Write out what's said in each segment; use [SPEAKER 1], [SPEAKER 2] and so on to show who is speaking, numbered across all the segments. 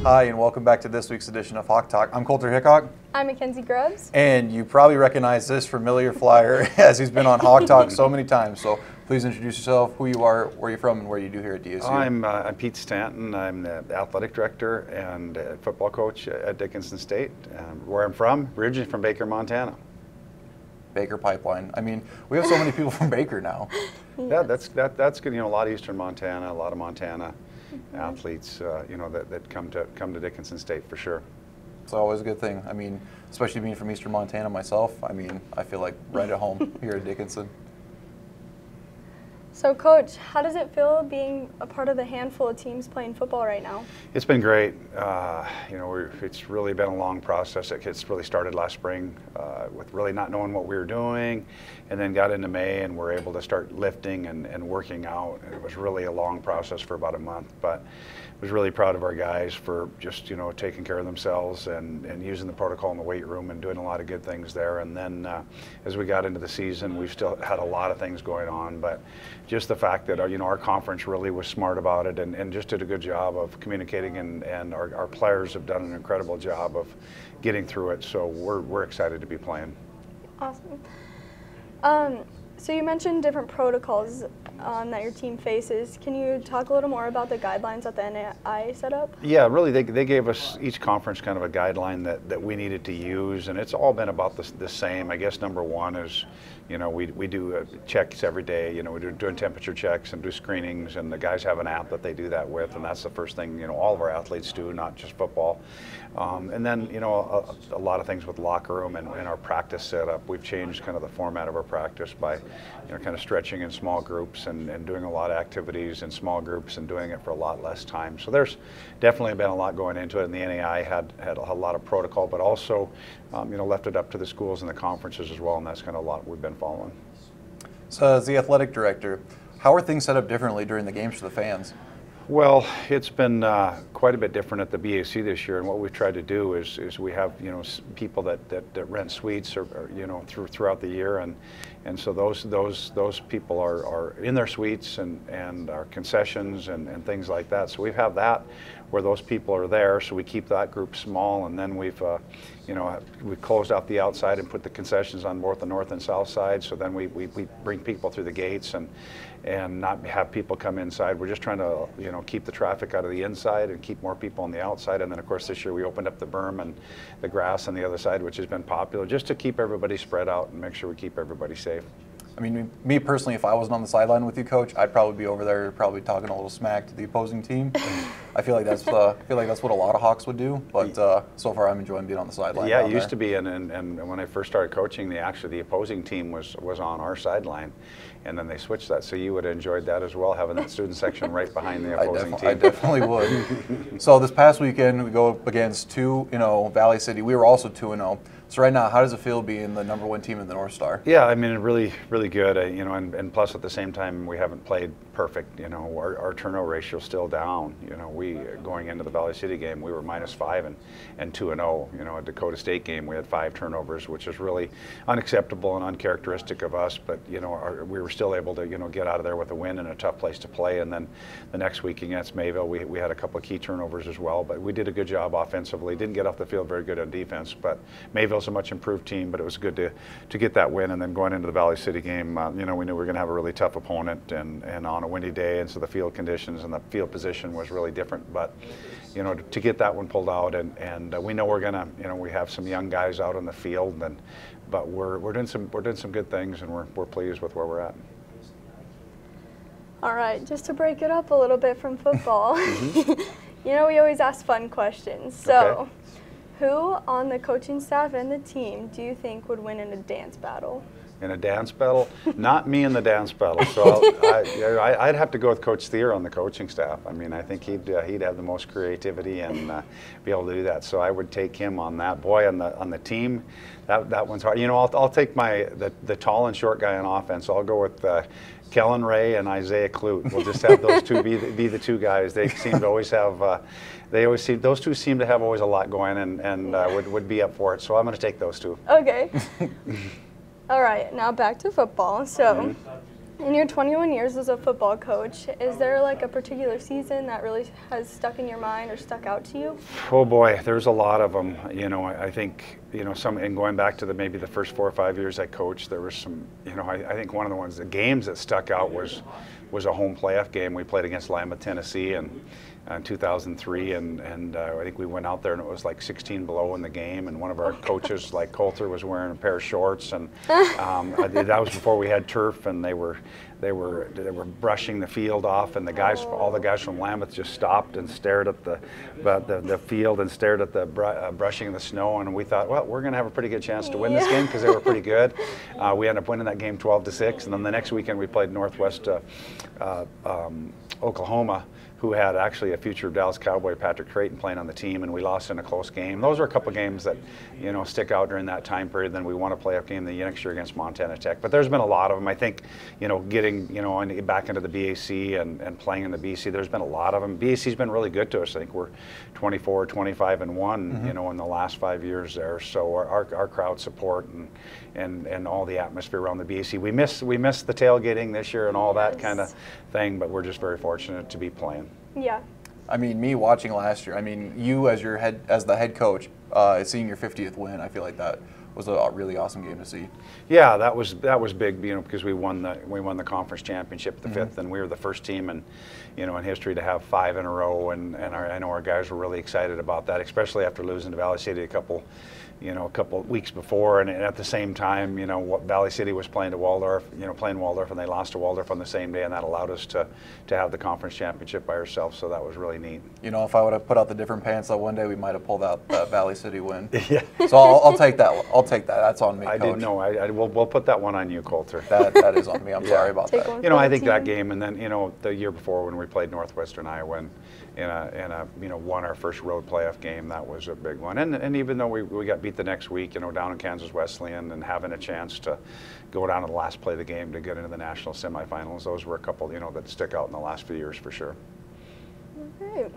[SPEAKER 1] Hi, and welcome back to this week's edition of Hawk Talk. I'm Coulter Hickok.
[SPEAKER 2] I'm Mackenzie Grubbs.
[SPEAKER 1] And you probably recognize this familiar flyer as he's been on Hawk Talk so many times. So please introduce yourself, who you are, where you're from, and what you do here at DSU.
[SPEAKER 3] I'm Pete Stanton. I'm the athletic director and football coach at Dickinson State. Where I'm from, originally from Baker, Montana.
[SPEAKER 1] Baker Pipeline. I mean, we have so many people from Baker now.
[SPEAKER 3] Yeah, that's good. You know, a lot of Eastern Montana, a lot of Montana athletes, you know, that come to Dickinson State for sure.
[SPEAKER 1] It's always a good thing. I mean, especially being from Eastern Montana myself. I mean, I feel like right at home here at Dickinson.
[SPEAKER 2] So, Coach, how does it feel being a part of the handful of teams playing football right now?
[SPEAKER 3] It's been great. You know, it's really been a long process. It's really started last spring with really not knowing what we were doing, and then got into May and we're able to start lifting and working out. And it was really a long process for about a month, but I was really proud of our guys for just, you know, taking care of themselves and using the protocol in the weight room and doing a lot of good things there. And then as we got into the season, we've still had a lot of things going on, but just the fact that you know, our conference really was smart about it and just did a good job of communicating, and our players have done an incredible job of getting through it. So we're excited to be playing.
[SPEAKER 2] Awesome. So you mentioned different protocols that your team faces. Can you talk a little more about the guidelines that the NAI set up?
[SPEAKER 3] Yeah, really, they gave us, each conference, kind of a guideline that we needed to use, and it's all been about the same. I guess number one is, you know, we do checks every day. You know, we're doing temperature checks and do screenings, and the guys have an app that they do that with, and that's the first thing, you know, all of our athletes do, not just football. And then, you know, a lot of things with locker room and our practice setup. We've changed kind of the format of our practice by, you know, kind of stretching in small groups and doing a lot of activities in small groups and doing it for a lot less time. So there's definitely been a lot going into it, and the NAI had a lot of protocol, but also, you know, left it up to the schools and the conferences as well, and that's kind of a lot we've been following.
[SPEAKER 1] So as the athletic director, how are things set up differently during the games for the fans?
[SPEAKER 3] Well, it's been quite a bit different at the BAC this year, and what we've tried to do is we have, you know, people that rent suites or you know, throughout the year, and so those people are in their suites and our concessions and things like that. So we have that where those people are there, so we keep that group small, and then we've you know, we've closed out the outside and put the concessions on both the north and south side. So then we bring people through the gates and not have people come inside. We're just trying to, you know, keep the traffic out of the inside and keep more people on the outside. And then of course this year we opened up the berm and the grass on the other side, which has been popular, just to keep everybody spread out and make sure we keep everybody safe.
[SPEAKER 1] I mean, me personally, if I wasn't on the sideline with you, Coach, I'd probably be over there, probably talking a little smack to the opposing team. I feel like that's what a lot of Hawks would do. But so far, I'm enjoying being on the sideline.
[SPEAKER 3] Yeah, it used to be, and when I first started coaching, the opposing team was on our sideline, and then they switched that. So you would have enjoyed that as well, having that student section right behind the opposing team.
[SPEAKER 1] I definitely would. So this past weekend, we go up against Valley City. We were also 2-0. So right now, how does it feel being the #1 team in the North Star?
[SPEAKER 3] Yeah, I mean, really good. You know, and plus at the same time, we haven't played perfect. You know, our turnover ratio is still down. You know, we going into the Valley City game, we were -5 and 2-0. You know, at Dakota State game, we had 5 turnovers, which is really unacceptable and uncharacteristic of us. But you know, we were still able to, you know, get out of there with a win and a tough place to play. And then the next week against Mayville, we had a couple of key turnovers as well. But we did a good job offensively. Didn't get off the field very good on defense, but Mayville's a much improved team. But it was good to get that win. And then going into the Valley City game, you know, we knew we were going to have a really tough opponent and on a windy day, and so the field conditions and the field position was really different. But you know, to get that one pulled out, and we know we're gonna, you know, we have some young guys out on the field, but we're doing some good things, and we're pleased with where we're at.
[SPEAKER 2] All right, just to break it up a little bit from football, you know, we always ask fun questions. So,
[SPEAKER 3] okay.
[SPEAKER 2] Who on the coaching staff and the team do you think would win in a dance battle?
[SPEAKER 3] In a dance battle? Not me in the dance battle. So I'd have to go with Coach Thier on the coaching staff. I mean, I think he'd have the most creativity and be able to do that. So I would take him on that. Boy, on the team, that one's hard. You know, I'll take the tall and short guy on offense. I'll go with Kellen Ray and Isaiah Clute. We'll just have those two be the two guys. They seem to always have. Those two seem to have always a lot going, and would be up for it. So I'm going to take those two.
[SPEAKER 2] Okay. All right, now back to football. So, In your 21 years as a football coach, is there like a particular season that really has stuck in your mind or stuck out to you?
[SPEAKER 3] Oh boy, there's a lot of them. You know, I think, you know, and going back to maybe the first 4 or 5 years I coached, there was some, you know, I think one of the games that stuck out was a home playoff game. We played against Lima, Tennessee, in 2003, and I think we went out there and it was like 16 below in the game, and one of our coaches, like Coulter, was wearing a pair of shorts, and that was before we had turf, and they were brushing the field off, and all the guys from Lambeth just stopped and stared at the field and stared at the brushing of the snow, and we thought, well, we're going to have a pretty good chance to win this game because they were pretty good. We ended up winning that game 12-6, and then the next weekend we played Northwest Oklahoma, who had actually a future Dallas Cowboy, Patrick Creighton, playing on the team, and we lost in a close game. Those are a couple games that, you know, stick out during that time period. Then we won a playoff game the next year against Montana Tech. But there's been a lot of them. I think, you know, getting, you know, back into the BAC and playing in the BC, there's been a lot of them. BAC's been really good to us. I think we're 24, 25-1, you know, in the last 5 years there. So our crowd support and all the atmosphere around the BAC. We miss the tailgating this year and all that kind of thing, but we're just very fortunate to be playing.
[SPEAKER 2] Yeah.
[SPEAKER 1] I mean, me watching last year, I mean, you as the head coach, seeing your 50th win, I feel like that was a really awesome game to see. Yeah,
[SPEAKER 3] that was big, you know, because we won the conference championship, the fifth, and we were the first team in history to have 5 in a row, and I know our guys were really excited about that, especially after losing to Valley City a couple weeks before, and at the same time, you know, Valley City was playing Waldorf, and they lost to Waldorf on the same day, and that allowed us to have the conference championship by ourselves. So that was really neat.
[SPEAKER 1] You know, if I would have put out the different pants that one day, we might have pulled out that Valley City win. Yeah. So I'll take that. I'll take that. That's on me, Coach.
[SPEAKER 3] I didn't know. We'll put that one on you, Coulter.
[SPEAKER 1] That is on me. I'm sorry about that.
[SPEAKER 3] You know, I think that game, and then, you know, the year before when we played Northwestern Iowa and won our first road playoff game, that was a big one. And even though we got beat the next week, you know, down in Kansas Wesleyan, and having a chance to go down to the last play of the game to get into the national semifinals, those were a couple, you know, that stick out in the last few years for sure.
[SPEAKER 2] Okay.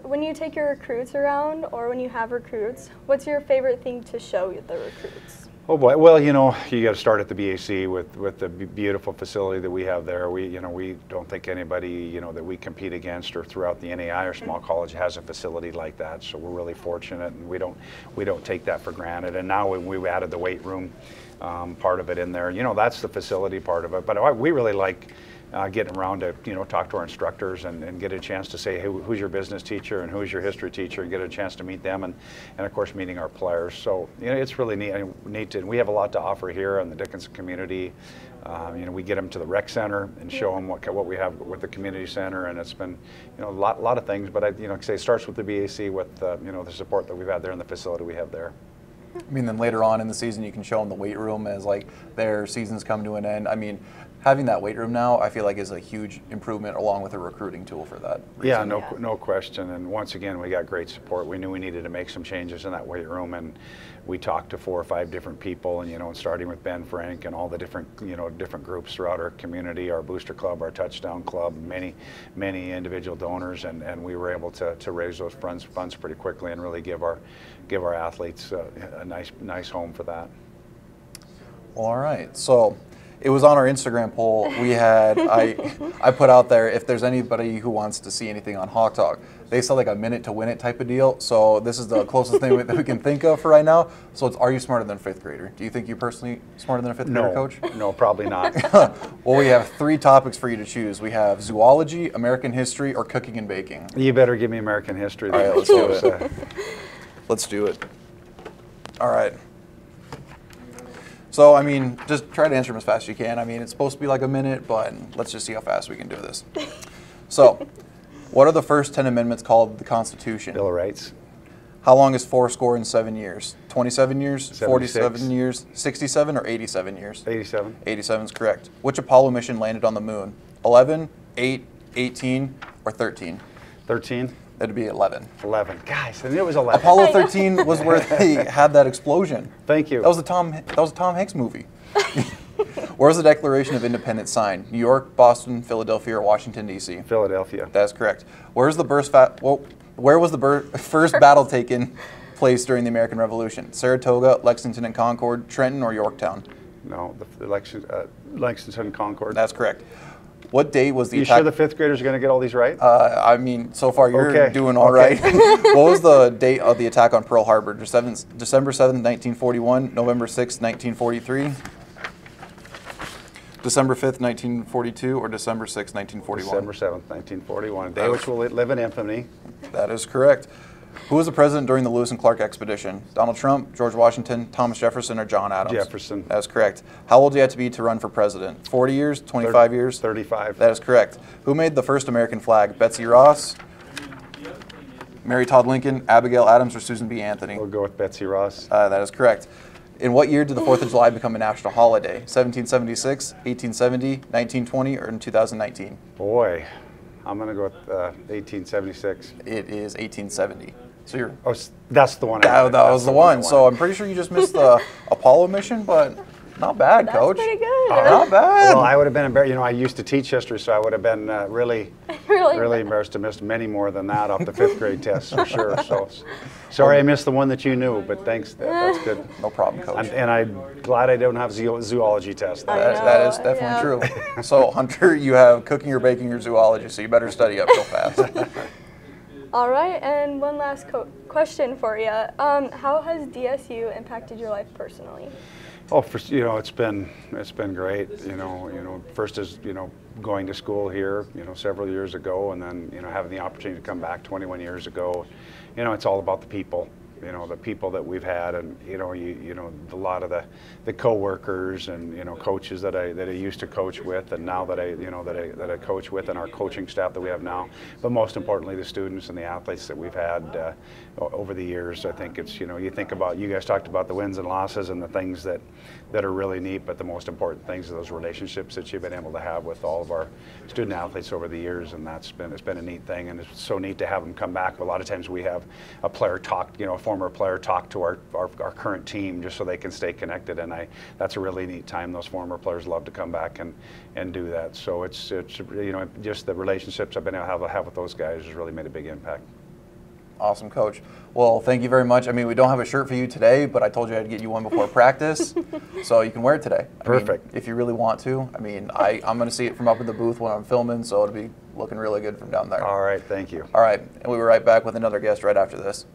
[SPEAKER 2] When you take your recruits around, or when you have recruits, what's your favorite thing to show the recruits?
[SPEAKER 3] Oh boy, well, you know, you got to start at the BAC with the beautiful facility that we have there. We don't think anybody, you know, that we compete against or throughout the NAI or small college has a facility like that. So we're really fortunate, and we don't take that for granted. And now we've added the weight room part of it in there. You know, that's the facility part of it. But we really like getting around to, you know, talk to our instructors and get a chance to say, hey, who's your business teacher and who's your history teacher, and get a chance to meet them, and of course meeting our players. So, you know, it's really neat, and we have a lot to offer here in the Dickinson community. You know, we get them to the rec center and show them what we have with the community center, and it's been, you know, a lot of things. But you know, it starts with the BAC with you know, the support that we've had there and the facility we have there.
[SPEAKER 1] I mean, then later on in the season, you can show them the weight room as like their seasons come to an end. I mean, having that weight room now, I feel like is a huge improvement along with a recruiting tool for that reason.
[SPEAKER 3] Yeah, no question. And once again, we got great support. We knew we needed to make some changes in that weight room, and we talked to 4 or 5 different people, and, you know, starting with Ben Frank and all the different groups throughout our community, our booster club, our touchdown club, many individual donors, and we were able to raise those funds pretty quickly and really give our athletes a nice home for that.
[SPEAKER 1] Well, all right. So it was on our Instagram poll. We had I put out there if there's anybody who wants to see anything on Hawk Talk. They said like a minute to win it type of deal. So this is the closest thing that we can think of for right now. So it's, are you smarter than a 5th grader? Do you think you're personally smarter than a 5th grader, Coach?
[SPEAKER 3] No, probably not.
[SPEAKER 1] Well, we have 3 topics for you to choose. We have zoology, American history, or cooking and baking.
[SPEAKER 3] You better give me American history.
[SPEAKER 1] All right, let's do it. Let's do it. All right. So, I mean, just try to answer them as fast as you can. I mean, it's supposed to be like a minute, but let's just see how fast we can do this. So, what are the first 10 amendments called the Constitution?
[SPEAKER 3] Bill of Rights.
[SPEAKER 1] How long is 4 score in 7 years? 27 years,
[SPEAKER 3] 76.
[SPEAKER 1] 47 years, 67, or 87 years?
[SPEAKER 3] 87.
[SPEAKER 1] 87 is correct. Which Apollo mission landed on the moon? 11, 8, 18, or 13?
[SPEAKER 3] 13.
[SPEAKER 1] That'd be 11.
[SPEAKER 3] 11. Guys, I knew it was 11.
[SPEAKER 1] Apollo 13 was where they had that explosion.
[SPEAKER 3] Thank you.
[SPEAKER 1] That was a Tom Hanks movie. Where was the Declaration of Independence signed? New York, Boston, Philadelphia, or Washington, D.C.?
[SPEAKER 3] Philadelphia.
[SPEAKER 1] That's correct. Where was the first battle taken place during the American Revolution? Saratoga, Lexington and Concord, Trenton, or Yorktown?
[SPEAKER 3] No, the Lexington Concord.
[SPEAKER 1] That's correct. What date was the
[SPEAKER 3] You
[SPEAKER 1] attack?
[SPEAKER 3] sure the fifth graders are going to get all these right?
[SPEAKER 1] I mean, so far you're
[SPEAKER 3] Okay.
[SPEAKER 1] doing all right. What was the date of the attack on Pearl Harbor? December 7th, 1941, November 6th, 1943, December 5th, 1942, or December 6th, 1941?
[SPEAKER 3] December 7th, 1941, a day which will live in infamy.
[SPEAKER 1] That is correct. Who was the president during the Lewis and Clark expedition? Donald Trump, George Washington, Thomas Jefferson, or John Adams?
[SPEAKER 3] Jefferson.
[SPEAKER 1] That is correct. How old do you have to be to run for president? 40 years, 25 years?
[SPEAKER 3] 35.
[SPEAKER 1] That is correct. Who made the first American flag? Betsy Ross, Mary Todd Lincoln, Abigail Adams, or Susan B. Anthony?
[SPEAKER 3] We'll go with Betsy Ross.
[SPEAKER 1] That is correct. In what year did the 4th of July become a national holiday? 1776, 1870, 1920, or in 2019?
[SPEAKER 3] Boy, I'm going to go with 1876.
[SPEAKER 1] It is 1870. So you're
[SPEAKER 3] Oh, that's the one.
[SPEAKER 1] that was the one. So I'm pretty sure you just missed the Apollo mission, but not bad,
[SPEAKER 2] That's
[SPEAKER 1] Coach.
[SPEAKER 2] pretty good.
[SPEAKER 1] Not bad.
[SPEAKER 3] Well, I would have been embarrassed. You know, I used to teach history, so I would have been really embarrassed to miss many more than that off the 5th grade test for sure. So sorry I missed the one that you knew, but thanks. That's good.
[SPEAKER 1] No problem, Coach.
[SPEAKER 3] And I'm glad I don't have zoology test.
[SPEAKER 1] That is definitely true. So, Hunter, you have cooking or baking or zoology, so you better study up real fast.
[SPEAKER 2] All right, and one last question for you. How has DSU impacted your life personally?
[SPEAKER 3] Oh, it's been great. You know, first is going to school here, several years ago, and then having the opportunity to come back 21 years ago. It's all about the people. The people that we've had, and a lot of the co-workers and coaches that I used to coach with, and now that I coach with, and our coaching staff that we have now. But most importantly, the students and the athletes that we've had over the years. I think it's you guys talked about the wins and losses and the things that are really neat, but the most important things are those relationships that you've been able to have with all of our student athletes over the years, and it's been a neat thing, and it's so neat to have them come back. A lot of times we have a player talk, a former player talk to our current team just so they can stay connected, and that's a really neat time. Those former players love to come back and do that. So it's just the relationships I've been able to have with those guys has really made a big impact.
[SPEAKER 1] Awesome, Coach. Well, thank you very much. I mean, we don't have a shirt for you today, but I told you I'd get you one before practice, so you can wear it today.
[SPEAKER 3] Perfect.
[SPEAKER 1] I mean, if you really want to. I mean, I'm going to see it from up in the booth when I'm filming, so it'll be looking really good from down there.
[SPEAKER 3] All right, thank you.
[SPEAKER 1] All right, and we'll be right back with another guest right after this.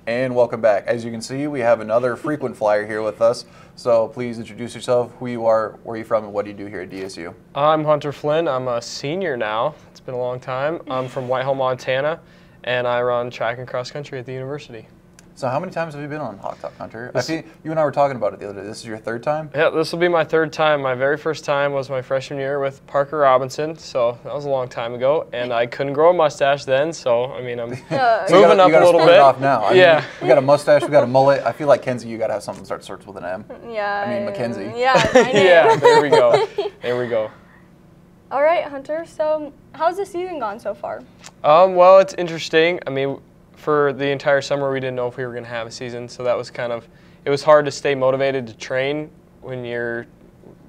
[SPEAKER 1] And welcome back. As you can see, we have another frequent flyer here with us. So please introduce yourself, who you are, where you're from, and what do you do here at DSU?
[SPEAKER 4] I'm Hunter Flynn. I'm a senior now. It's been a long time. I'm from Whitehall, Montana, and I run track and cross country at the university.
[SPEAKER 1] So how many times have you been on Hawk Talk, Hunter? I see you and I were talking about it the other day. This is your third time?
[SPEAKER 4] Yeah, this will be my third time. My very first time was my freshman year with Parker Robinson, so that was a long time ago, and I couldn't grow a mustache then, so I mean, I'm moving up a little bit.
[SPEAKER 1] Off now. I
[SPEAKER 4] yeah.
[SPEAKER 1] mean, we got a mustache, we got a mullet. I feel like Kenzie, you got to have something that starts with an M.
[SPEAKER 2] Yeah.
[SPEAKER 1] I mean, Mackenzie.
[SPEAKER 2] Yeah, my name.
[SPEAKER 4] Yeah, there we go. There we go.
[SPEAKER 2] All right, Hunter, so how's the season gone so far?
[SPEAKER 4] Well, it's interesting. I mean, for the entire summer, we didn't know if we were going to have a season, so that was it was hard to stay motivated to train when you're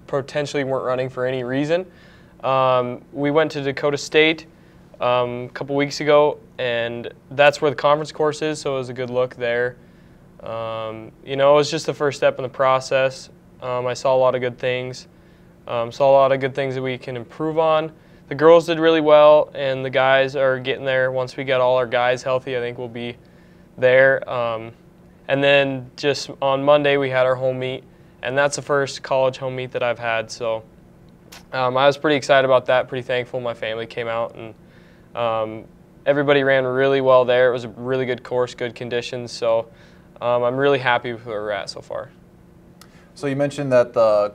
[SPEAKER 4] potentially weren't running for any reason. We went to Dakota State a couple weeks ago, and that's where the conference course is, so it was a good look there. It was just the first step in the process. I saw a lot of good things, that we can improve on. The girls did really well, and the guys are getting there. Once we get all our guys healthy, I think we'll be there. And then just on Monday, we had our home meet, and that's the first college home meet that I've had. So I was pretty excited about that, pretty thankful. My family came out, and everybody ran really well there. It was a really good course, good conditions. So I'm really happy with where we're at so far. So
[SPEAKER 1] you mentioned that the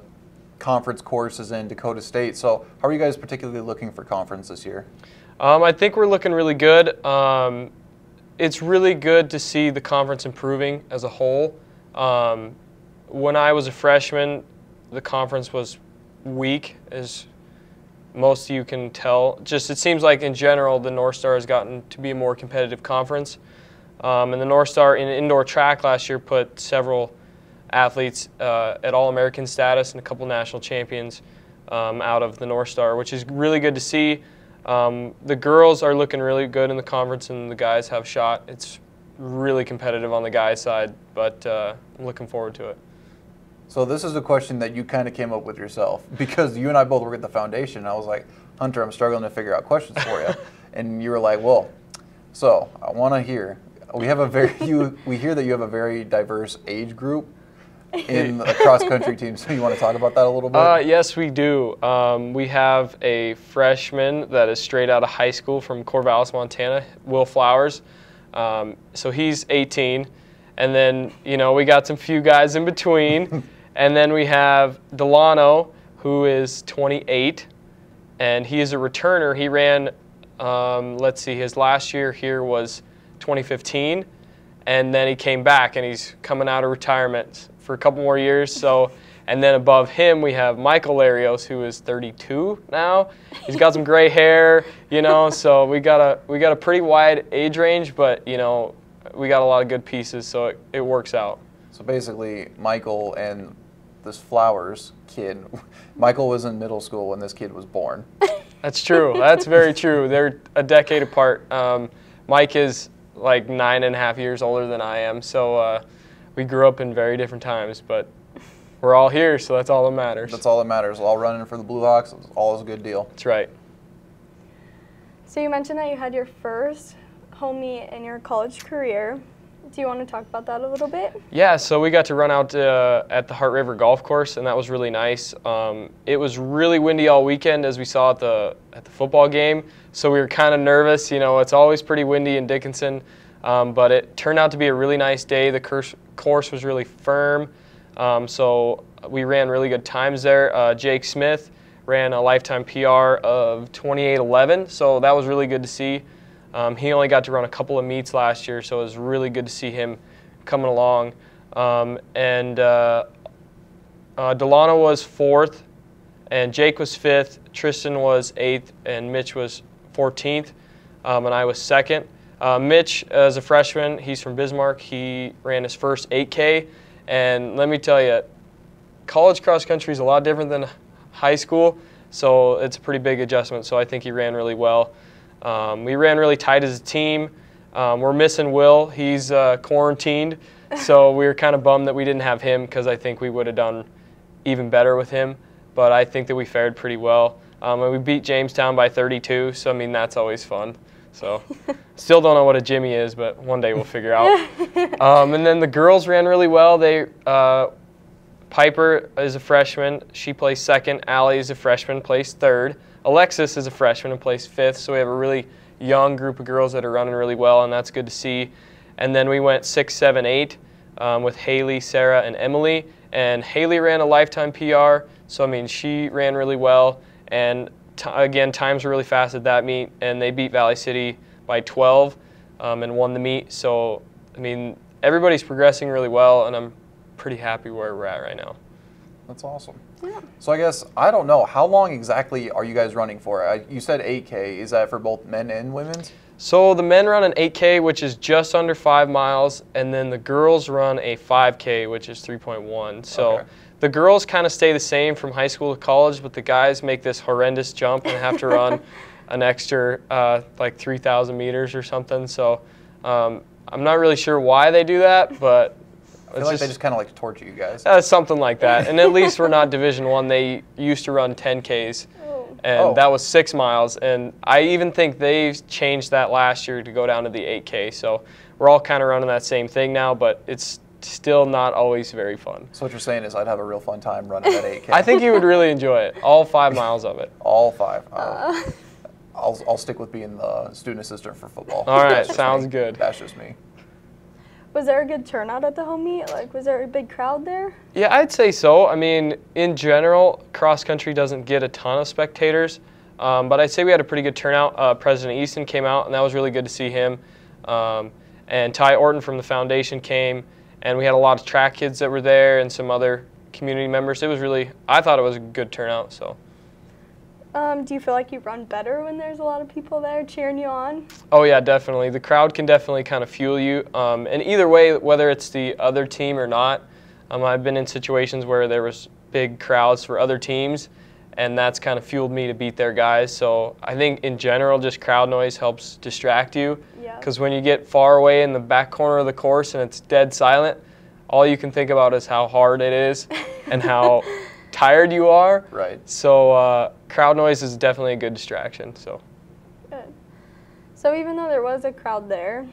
[SPEAKER 1] conference course is in Dakota State. So how are you guys particularly looking for conference this year?
[SPEAKER 4] I think we're looking really good. It's really good to see the conference improving as a whole. when I was a freshman, the conference was weak, as most of you can tell. Just it seems like in general the North Star has gotten to be a more competitive conference. And the North Star in indoor track last year put several athletes at All-American status and a couple national champions out of the North Star, which is really good to see. The girls are looking really good in the conference, and the guys have shot. It's really competitive on the guys' side, but I'm looking forward to it.
[SPEAKER 1] So this is a question that you kind of came up with yourself, because you and I both work at the foundation. And I was like, Hunter, I'm struggling to figure out questions for you. And you were like, well, so I want to hear. We have we hear that you have a very diverse age group in the cross-country team. So you want to talk about that a little bit?
[SPEAKER 4] Yes, we do. We have a freshman that is straight out of high school from Corvallis, Montana, Will Flowers. So he's 18. And then, we got some few guys in between. And then we have Delano, who is 28, and he is a returner. He ran, let's see, his last year here was 2015, and then he came back, and he's coming out of retirement for a couple more years. So, and then above him we have Michael Larios, who is 32 now. He's got some gray hair, So we got a pretty wide age range, but we got a lot of good pieces, so it works out.
[SPEAKER 1] So basically, Michael and this Flowers kid, Michael was in middle school when this kid was born.
[SPEAKER 4] That's true. That's very true. They're a decade apart. Mike is like 9.5 years older than I am, so we grew up in very different times, but we're all here, so that's all that matters.
[SPEAKER 1] That's all that matters. All running for the Blue Hawks, all is a good deal.
[SPEAKER 4] That's right.
[SPEAKER 2] So you mentioned that you had your first home meet in your college career. Do you want to talk about that a little bit?
[SPEAKER 4] Yeah, so we got to run out at the Hart River Golf Course, and that was really nice. It was really windy all weekend, as we saw at the football game, so we were kind of nervous. It's always pretty windy in Dickinson, but it turned out to be a really nice day. The course was really firm, so we ran really good times there. Jake Smith ran a lifetime PR of 28:11, so that was really good to see. He only got to run a couple of meets last year, so it was really good to see him coming along. Delano was 4th, and Jake was 5th, Tristan was 8th, and Mitch was 14th, and I was 2nd. Mitch, as a freshman, he's from Bismarck. He ran his first 8K, and let me tell you, college cross country is a lot different than high school, so it's a pretty big adjustment, so I think he ran really well. We ran really tight as a team. We're missing Will. He's quarantined, so we were kind of bummed that we didn't have him, because I think we would have done even better with him. But I think that we fared pretty well. And we beat Jamestown by 32, so that's always fun. So still don't know what a Jimmy is, but one day we'll figure out. And then the girls ran really well. Piper is a freshman. She placed 2nd. Allie is a freshman, placed 3rd. Alexis is a freshman and placed 5th, so we have a really young group of girls that are running really well, and that's good to see. And then we went 6, 7, 8 with Haley, Sarah, and Emily. And Haley ran a lifetime PR, so she ran really well. And again, times were really fast at that meet, and they beat Valley City by 12 and won the meet. So everybody's progressing really well, and I'm pretty happy where we're at right now.
[SPEAKER 1] That's awesome.
[SPEAKER 2] Yeah.
[SPEAKER 1] So I guess, I don't know, how long exactly are you guys running for? You said 8K. Is that for both men and women's?
[SPEAKER 4] So the men run an 8K, which is just under 5 miles, and then the girls run a 5K, which is 3.1. So
[SPEAKER 1] okay.
[SPEAKER 4] The girls kind of stay the same from high school to college, but the guys make this horrendous jump and have to run an extra like 3,000 meters or something. So I'm not really sure why they do that, but
[SPEAKER 1] I feel like they just kind of like to torture you guys.
[SPEAKER 4] Something like that. And at least we're not Division I. They used to run 10Ks, and that was 6 miles. And I even think they changed that last year to go down to the 8K. So we're all kind of running that same thing now, but it's still not always very fun.
[SPEAKER 1] So what you're saying is I'd have a real fun time running that 8K.
[SPEAKER 4] I think you would really enjoy it, all 5 miles of it.
[SPEAKER 1] All 5. I'll stick with being the student assistant for football.
[SPEAKER 4] All right, sounds good.
[SPEAKER 1] That's just me.
[SPEAKER 2] Was there a good turnout at the home meet? Like, was there a big crowd there?
[SPEAKER 4] Yeah, I'd say so. In general, cross country doesn't get a ton of spectators, but I'd say we had a pretty good turnout. President Easton came out, and that was really good to see him. And Ty Orton from the foundation came, and we had a lot of track kids that were there and some other community members. It was really, I thought it was a good turnout. So.
[SPEAKER 2] Do you feel like you run better when there's a lot of people there cheering you on?
[SPEAKER 4] Oh yeah, definitely. The crowd can definitely kind of fuel you. And either way, whether it's the other team or not, I've been in situations where there was big crowds for other teams, and that's kind of fueled me to beat their guys. So I think in general, just crowd noise helps distract you. Because when you get far away in the back corner of the course and it's dead silent, all you can think about is how hard it is and how tired you are.
[SPEAKER 1] Right.
[SPEAKER 4] So crowd noise is definitely a good distraction. So.
[SPEAKER 2] Good. So even though there was a crowd there,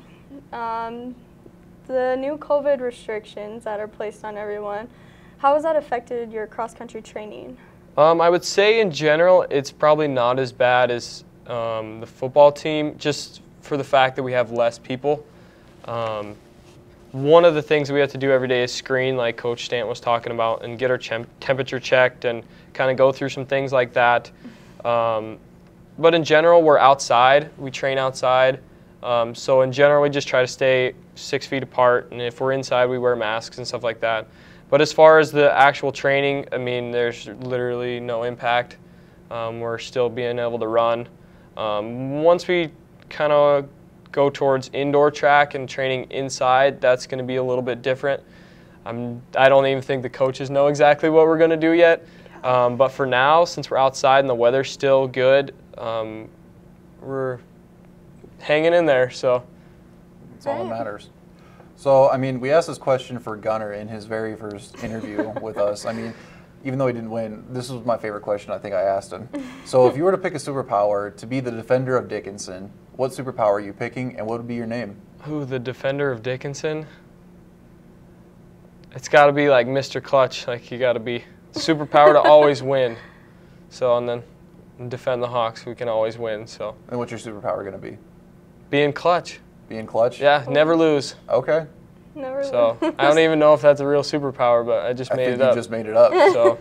[SPEAKER 2] the new COVID restrictions that are placed on everyone, how has that affected your cross-country training?
[SPEAKER 4] I would say in general it's probably not as bad as the football team, just for the fact that we have less people. One of the things we have to do every day is screen, like Coach Stanton was talking about, and get our temperature checked and kind of go through some things like that. But in general, we're outside. We train outside. So in general, we just try to stay 6 feet apart, and if we're inside, we wear masks and stuff like that. But as far as the actual training, I mean, there's literally no impact. We're still being able to run. Once we kind of go towards indoor track and training inside, that's going to be a little bit different. I don't even think the coaches know exactly what we're going to do yet. But for now, since we're outside and the weather's still good, we're hanging in there. So
[SPEAKER 1] that's all that matters. So, I mean, we asked this question for Gunner in his very first interview with us. I mean, even though he didn't win, this was my favorite question I think I asked him. So if you were to pick a superpower to be the defender of Dickinson, what superpower are you picking, and what would be your name?
[SPEAKER 4] Who, the defender of Dickinson? It's got to be like Mr. Clutch. Like, you got to be superpower to always win. So, and then defend the Hawks, we can always win. So.
[SPEAKER 1] And what's your superpower going to be?
[SPEAKER 4] Being clutch.
[SPEAKER 1] Being clutch?
[SPEAKER 4] Yeah, never lose.
[SPEAKER 1] Okay.
[SPEAKER 2] Never
[SPEAKER 4] so I don't even know if that's a real superpower, but I just made it up.
[SPEAKER 1] You just made it up.
[SPEAKER 4] So,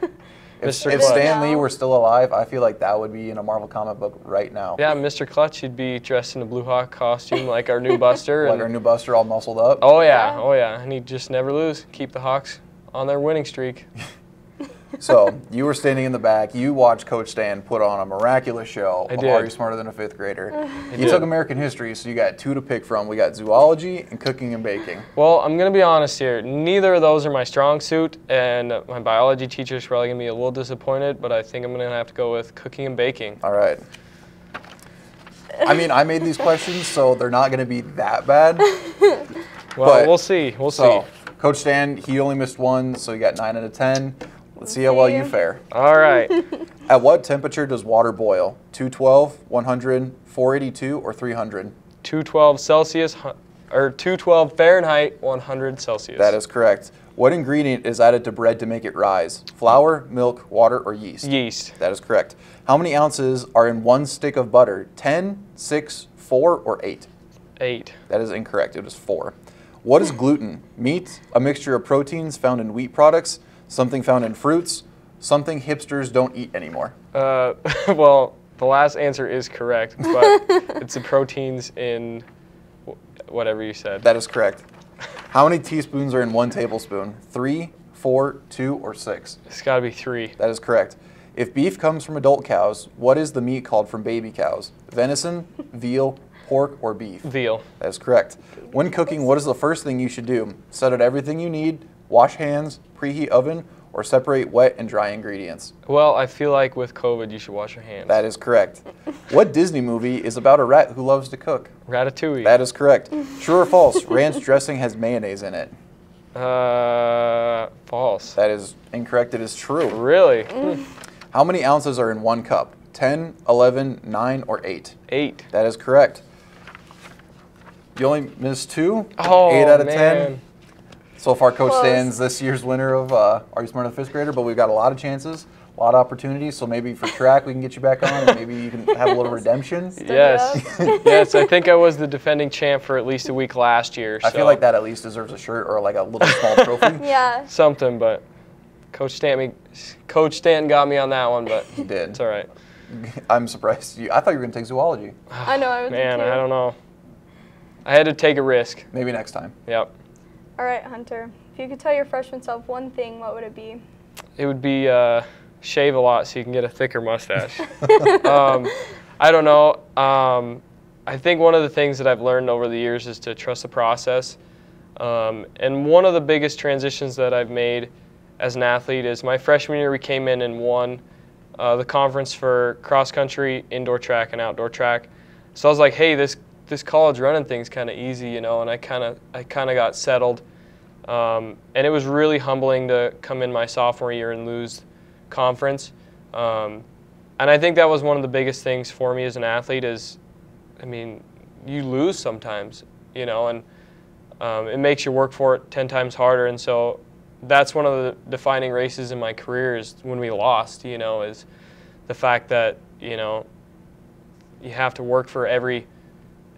[SPEAKER 1] if Stan Lee were still alive, I feel like that would be in a Marvel comic book right now.
[SPEAKER 4] Yeah, Mr. Clutch, he'd be dressed in a Blue Hawk costume like our new Buster.
[SPEAKER 1] Like our new Buster, all muscled up.
[SPEAKER 4] Oh yeah, oh yeah, and he'd just never lose. Keep the Hawks on their winning streak.
[SPEAKER 1] So you were standing in the back. You watched Coach Stan put on a miraculous show of Are You Smarter Than a Fifth Grader? You took American history, so you got two to pick from. We got zoology and cooking and baking.
[SPEAKER 4] Well, I'm going to be honest here. Neither of those are my strong suit, and my biology teacher is probably going to be a little disappointed, but I think I'm going to have to go with cooking and baking.
[SPEAKER 1] All right. I mean, I made these questions, so they're not going to be that bad.
[SPEAKER 4] Well, we'll see. We'll see.
[SPEAKER 1] Coach Stan, he only missed one, so you got 9 out of 10. Let's see how well you fare.
[SPEAKER 4] All right.
[SPEAKER 1] At what temperature does water boil? 212, 100, 482, or 300?
[SPEAKER 4] 212 Celsius, or 212 Fahrenheit, 100 Celsius.
[SPEAKER 1] That is correct. What ingredient is added to bread to make it rise? Flour, milk, water, or yeast?
[SPEAKER 4] Yeast.
[SPEAKER 1] That is correct. How many ounces are in 1 stick of butter? 10, 6, 4, or 8?
[SPEAKER 4] 8.
[SPEAKER 1] That is incorrect. It is 4. What is gluten? Meat, a mixture of proteins found in wheat products, something found in fruits, something hipsters don't eat anymore.
[SPEAKER 4] Well, the last answer is correct, but it's the proteins in whatever you said.
[SPEAKER 1] That is correct. How many teaspoons are in 1 tablespoon? 3, 4, 2, or 6?
[SPEAKER 4] It's got to be 3.
[SPEAKER 1] That is correct. If beef comes from adult cows, what is the meat called from baby cows? Venison, veal, pork, or beef?
[SPEAKER 4] Veal.
[SPEAKER 1] That is correct. When cooking, what is the first thing you should do? Set out everything you need, wash hands, preheat oven, or separate wet and dry ingredients?
[SPEAKER 4] Well, I feel like with COVID, you should wash your hands.
[SPEAKER 1] That is correct. What Disney movie is about a rat who loves to cook?
[SPEAKER 4] Ratatouille.
[SPEAKER 1] That is correct. True or false? Ranch dressing has mayonnaise in it.
[SPEAKER 4] False.
[SPEAKER 1] That is incorrect. It is true.
[SPEAKER 4] Really?
[SPEAKER 1] How many ounces are in 1 cup? 10, 11, 9, or 8?
[SPEAKER 4] 8.
[SPEAKER 1] That is correct. You only missed 2?
[SPEAKER 4] Oh,
[SPEAKER 1] 8 out of
[SPEAKER 4] man.
[SPEAKER 1] 10. So far, Coach
[SPEAKER 2] Close.
[SPEAKER 1] Stan's this year's winner of Are You Smarter Than a Fifth Grader? But we've got a lot of chances, a lot of opportunities. So maybe for track, we can get you back on, and maybe you can have a little redemption.
[SPEAKER 4] Yes. Yes, I think I was the defending champ for at least a week last year.
[SPEAKER 1] I feel like that at least deserves a shirt or like a little small trophy.
[SPEAKER 2] Yeah.
[SPEAKER 4] Something, but Coach Stanton got me on that one, but
[SPEAKER 1] He did.
[SPEAKER 4] it's all right.
[SPEAKER 1] I'm surprised. I thought you were going to take zoology.
[SPEAKER 2] I know. I would
[SPEAKER 4] Man,
[SPEAKER 2] too.
[SPEAKER 4] I don't know. I had to take a risk.
[SPEAKER 1] Maybe next time.
[SPEAKER 4] Yep.
[SPEAKER 2] All right, Hunter. If you could tell your freshman self one thing, what would it be?
[SPEAKER 4] It would be shave a lot so you can get a thicker mustache. I don't know. I think one of the things that I've learned over the years is to trust the process. And one of the biggest transitions that I've made as an athlete is my freshman year we came in and won the conference for cross country, indoor track, and outdoor track. So I was like, hey, this college running thing's kind of easy, you know, and I kind of got settled. And it was really humbling to come in my sophomore year and lose conference. And I think that was one of the biggest things for me as an athlete is, I mean, you lose sometimes, you know, and it makes you work for it 10 times harder. And so that's one of the defining races in my career is when we lost, you know, is the fact that, you know, you have to work for every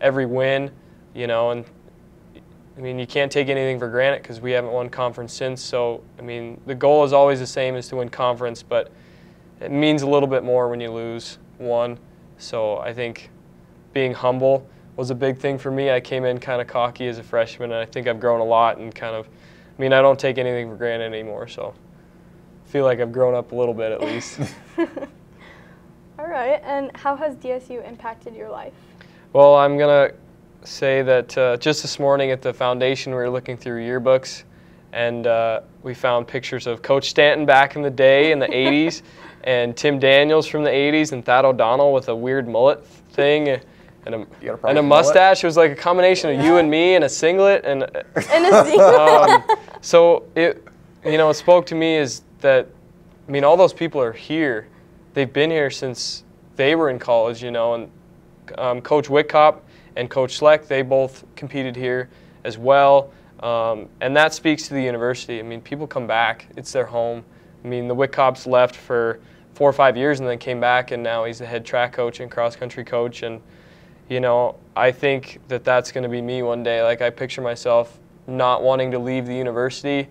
[SPEAKER 4] win, you know, and I mean, you can't take anything for granted because we haven't won conference since. So, I mean, the goal is always the same, is to win conference, but it means a little bit more when you lose one. So I think being humble was a big thing for me. I came in kind of cocky as a freshman, and I think I've grown a lot and kind of, I mean, I don't take anything for granted anymore, so I feel like I've grown up a little bit at least.
[SPEAKER 2] All right, and how has DSU impacted your life?
[SPEAKER 4] Well, I'm going to say that just this morning at the foundation we were looking through yearbooks, and we found pictures of Coach Stanton back in the day in the 80s, and Tim Daniels from the 80s, and Thad O'Donnell with a weird mullet thing and a mustache. It was like a combination of you and me and a singlet. And
[SPEAKER 2] a singlet.
[SPEAKER 4] So it, you know, it spoke to me is that, I mean, all those people are here. They've been here since they were in college, you know, and Coach Whitcop and Coach Schleck, they both competed here as well. And that speaks to the university. I mean, people come back. It's their home. I mean, the Whitcops left for 4 or 5 years and then came back, and now he's the head track coach and cross-country coach. And, you know, I think that that's going to be me one day. Like, I picture myself not wanting to leave the university.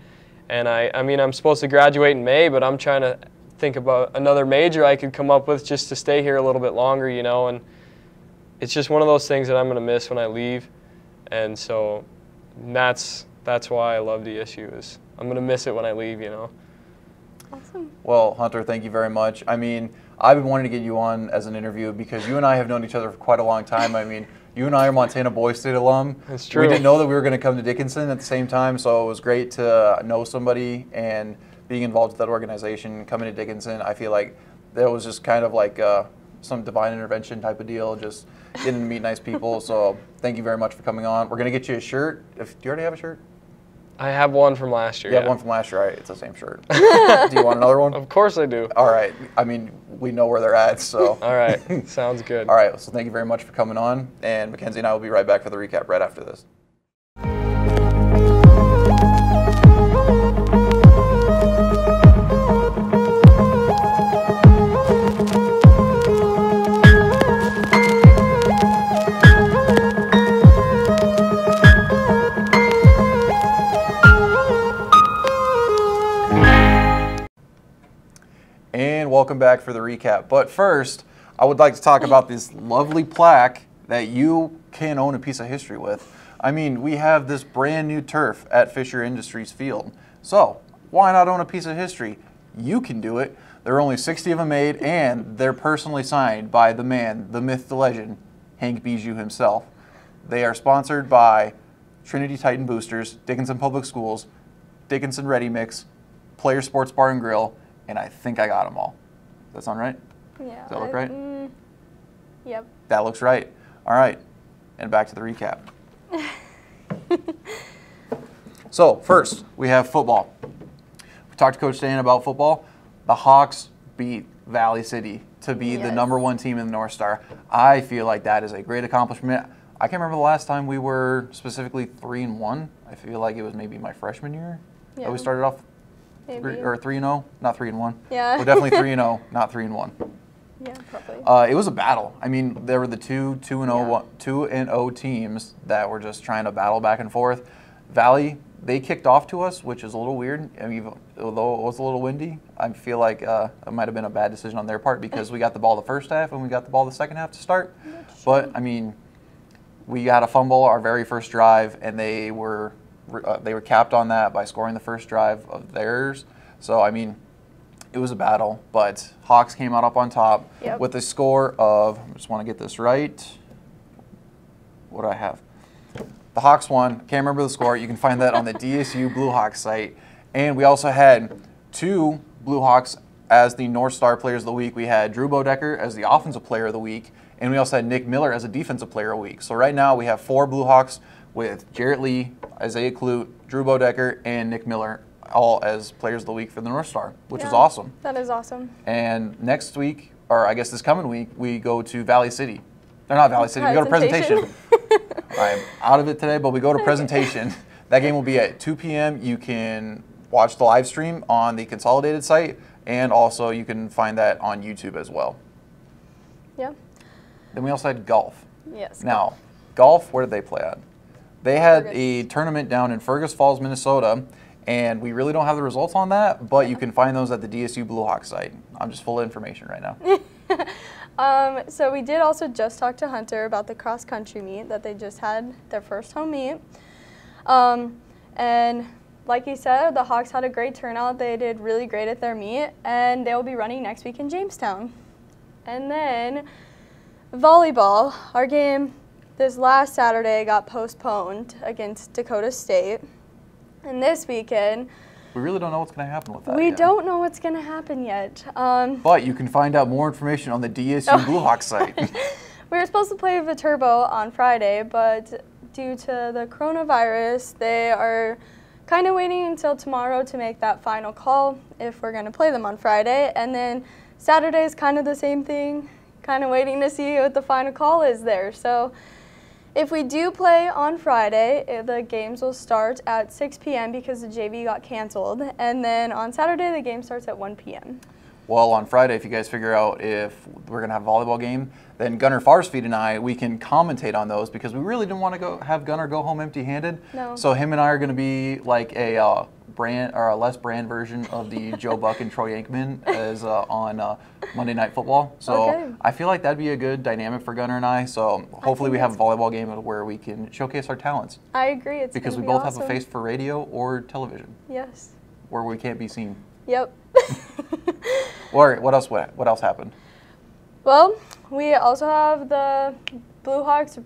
[SPEAKER 4] And I mean, I'm supposed to graduate in May, but I'm trying to think about another major I could come up with just to stay here a little bit longer, you know. And it's just one of those things that I'm going to miss when I leave. And so that's why I love DSU, is I'm going to miss it when I leave, you know.
[SPEAKER 2] Awesome.
[SPEAKER 1] Well, Hunter, thank you very much. I mean, I've been wanting to get you on as an interview because you and I have known each other for quite a long time. I mean, you and I are Montana Boys State alum.
[SPEAKER 4] That's true.
[SPEAKER 1] We didn't know that we were going to come to Dickinson at the same time, so it was great to know somebody, and being involved with that organization, coming to Dickinson, I feel like that was just kind of like some divine intervention type of deal, just getting to meet nice people. So thank you very much for coming on. We're going to get you a shirt. Do you already have a shirt?
[SPEAKER 4] I have one from last year.
[SPEAKER 1] You have one from last year, right? It's the same shirt. Do you want another one?
[SPEAKER 4] Of course I do.
[SPEAKER 1] All right. I mean, we know where they're at, so.
[SPEAKER 4] All right. Sounds good.
[SPEAKER 1] All right. So thank you very much for coming on. And Mackenzie and I will be right back for the recap right after this. And welcome back for the recap. But first, I would like to talk about this lovely plaque that you can own a piece of history with. I mean, we have this brand new turf at Fisher Industries Field. So why not own a piece of history? You can do it. There are only 60 of them made, and they're personally signed by the man, the myth, the legend, Hank Beisiot himself. They are sponsored by Trinity Titan Boosters, Dickinson Public Schools, Dickinson Ready Mix, Player Sports Bar and Grill, and I think I got them all. Does that sound right?
[SPEAKER 2] Yeah.
[SPEAKER 1] Does that look right?
[SPEAKER 2] Yep.
[SPEAKER 1] That looks right. All right. And back to the recap. So, first, we have football. We talked to Coach Stanton about football. The Hawks beat Valley City to be the #1 team in the North Star. I feel like that is a great accomplishment. I can't remember the last time we were specifically 3-1. I feel like it was maybe my freshman year that we started off.
[SPEAKER 2] Maybe.
[SPEAKER 1] Or 3-0, not 3-1.
[SPEAKER 2] Yeah.
[SPEAKER 1] We're definitely 3-0, not 3-1.
[SPEAKER 2] Yeah, probably.
[SPEAKER 1] It was a battle. I mean, there were the 2-0 teams that were just trying to battle back and forth. Valley, they kicked off to us, which is a little weird. I mean, although it was a little windy, I feel like it might have been a bad decision on their part because we got the ball the first half and we got the ball the second half to start. But I mean, we got a fumble our very first drive, and they were they were capped on that by scoring the first drive of theirs. So, I mean, it was a battle, but Hawks came out up on top with a score of, I just want to get this right. What do I have? The Hawks won. Can't remember the score. You can find that on the DSU Blue Hawks site. And we also had 2 Blue Hawks as the North Star Players of the Week. We had Drew Bodecker as the Offensive Player of the Week, and we also had Nick Miller as a Defensive Player of the Week. So right now we have 4 Blue Hawks with Jarrett Lee, Isaiah Klute, Drew Bodecker, and Nick Miller all as Players of the Week for the North Star, which is awesome.
[SPEAKER 2] That is awesome.
[SPEAKER 1] And next week, or I guess this coming week, we go to Valley City. They're not Valley City. We go to Presentation. I'm out of it today, but we go to Presentation. That game will be at 2 p.m. You can watch the live stream on the Consolidated site, and also you can find that on YouTube as well.
[SPEAKER 2] Yeah.
[SPEAKER 1] Then we also had golf.
[SPEAKER 2] Yes.
[SPEAKER 1] Now, golf, where did they play at? They had a tournament down in Fergus Falls, Minnesota, and we really don't have the results on that, but you can find those at the DSU Blue Hawk site. I'm just full of information right now.
[SPEAKER 2] So we did also just talk to Hunter about the cross-country meet that they just had, their first home meet. And like he said, the Hawks had a great turnout. They did really great at their meet, and they'll be running next week in Jamestown. And then volleyball, our game this last Saturday got postponed against Dakota State. And this weekend,
[SPEAKER 1] we really don't know what's going to happen with that
[SPEAKER 2] we
[SPEAKER 1] yet.
[SPEAKER 2] don't know what's going to happen yet.
[SPEAKER 1] But you can find out more information on the DSU Blue Hawk site.
[SPEAKER 2] We were supposed to play Viterbo on Friday, but due to the coronavirus, they are kind of waiting until tomorrow to make that final call if we're going to play them on Friday. And then Saturday is kind of the same thing, kind of waiting to see what the final call is there. So if we do play on Friday, the games will start at 6 p.m. because the JV got canceled. And then on Saturday, the game starts at 1 p.m.
[SPEAKER 1] Well, on Friday, if you guys figure out if we're going to have a volleyball game, then Gunnar Farsfeed and I, we can commentate on those because we really didn't want to have Gunnar go home empty-handed.
[SPEAKER 2] No.
[SPEAKER 1] So him and I are going to be like a brand or a less brand version of the Joe Buck and Troy Aikman as on Monday Night Football. So I feel like that'd be a good dynamic for Gunnar and I. So hopefully we have a volleyball game where we can showcase our talents.
[SPEAKER 2] I agree. It's
[SPEAKER 1] because we
[SPEAKER 2] be
[SPEAKER 1] both
[SPEAKER 2] awesome.
[SPEAKER 1] have a face for radio or television.
[SPEAKER 2] Yes.
[SPEAKER 1] Where we can't be seen.
[SPEAKER 2] Yep.
[SPEAKER 1] Or what else happened?
[SPEAKER 2] Well, we also have the Blue Hawks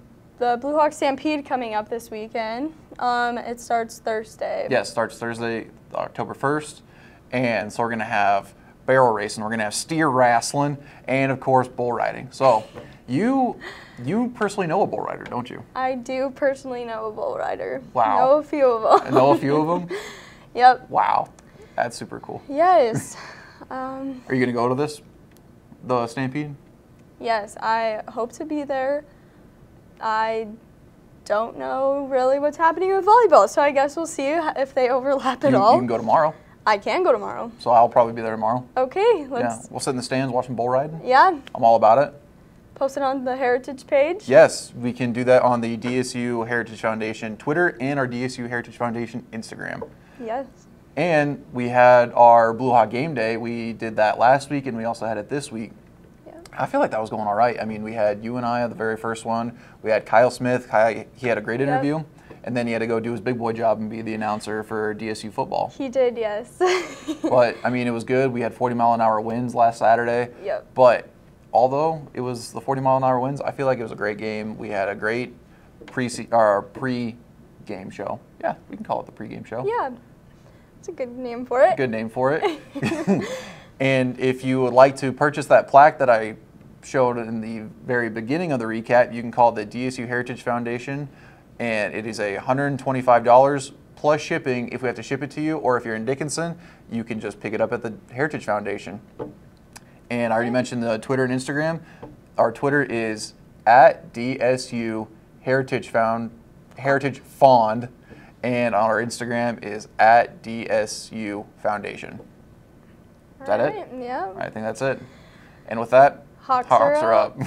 [SPEAKER 2] Stampede coming up this weekend. It starts Thursday.
[SPEAKER 1] Yes, starts Thursday, October 1st. And so we're going to have barrel racing, we're going to have steer wrestling, and of course bull riding. So you personally know a bull rider, don't you?
[SPEAKER 2] I do personally know a bull rider.
[SPEAKER 1] Wow.
[SPEAKER 2] Know a few of them.
[SPEAKER 1] Know a few of them?
[SPEAKER 2] Yep.
[SPEAKER 1] Wow. That's super cool.
[SPEAKER 2] Yes.
[SPEAKER 1] Are you going to go to the Stampede?
[SPEAKER 2] Yes, I hope to be there. I don't know really what's happening with volleyball, so I guess we'll see if they overlap at all.
[SPEAKER 1] You can go tomorrow.
[SPEAKER 2] I can go tomorrow.
[SPEAKER 1] So I'll probably be there tomorrow.
[SPEAKER 2] Okay,
[SPEAKER 1] let's. Yeah, we'll sit in the stands watching bull riding.
[SPEAKER 2] Yeah.
[SPEAKER 1] I'm all about it.
[SPEAKER 2] Post it on the Heritage page?
[SPEAKER 1] Yes, we can do that on the DSU Heritage Foundation Twitter and our DSU Heritage Foundation Instagram.
[SPEAKER 2] Yes.
[SPEAKER 1] And we had our Blue Hawk Game Day. We did that last week, and we also had it this week. Yeah. I feel like that was going all right. I mean, we had you and I at the very first one. We had Kyle Smith. He had a great interview. And then he had to go do his big boy job and be the announcer for DSU football.
[SPEAKER 2] He did, yes.
[SPEAKER 1] But, I mean, it was good. We had 40-mile-an-hour winds last Saturday.
[SPEAKER 2] Yep.
[SPEAKER 1] But although it was the 40-mile-an-hour winds, I feel like it was a great game. We had a great pre-game show. Yeah, we can call it the pre-game show.
[SPEAKER 2] Yeah. It's a good name for it.
[SPEAKER 1] Good name for it. And if you would like to purchase that plaque that I showed in the very beginning of the recap, you can call it the DSU Heritage Foundation. And it is $125 plus shipping if we have to ship it to you, or if you're in Dickinson, you can just pick it up at the Heritage Foundation. And I already mentioned the Twitter and Instagram. Our Twitter is at DSU Heritage Fond, and our Instagram is at DSU Foundation. Is that it?
[SPEAKER 2] Yeah.
[SPEAKER 1] I think that's it. And with that, Hawks are up.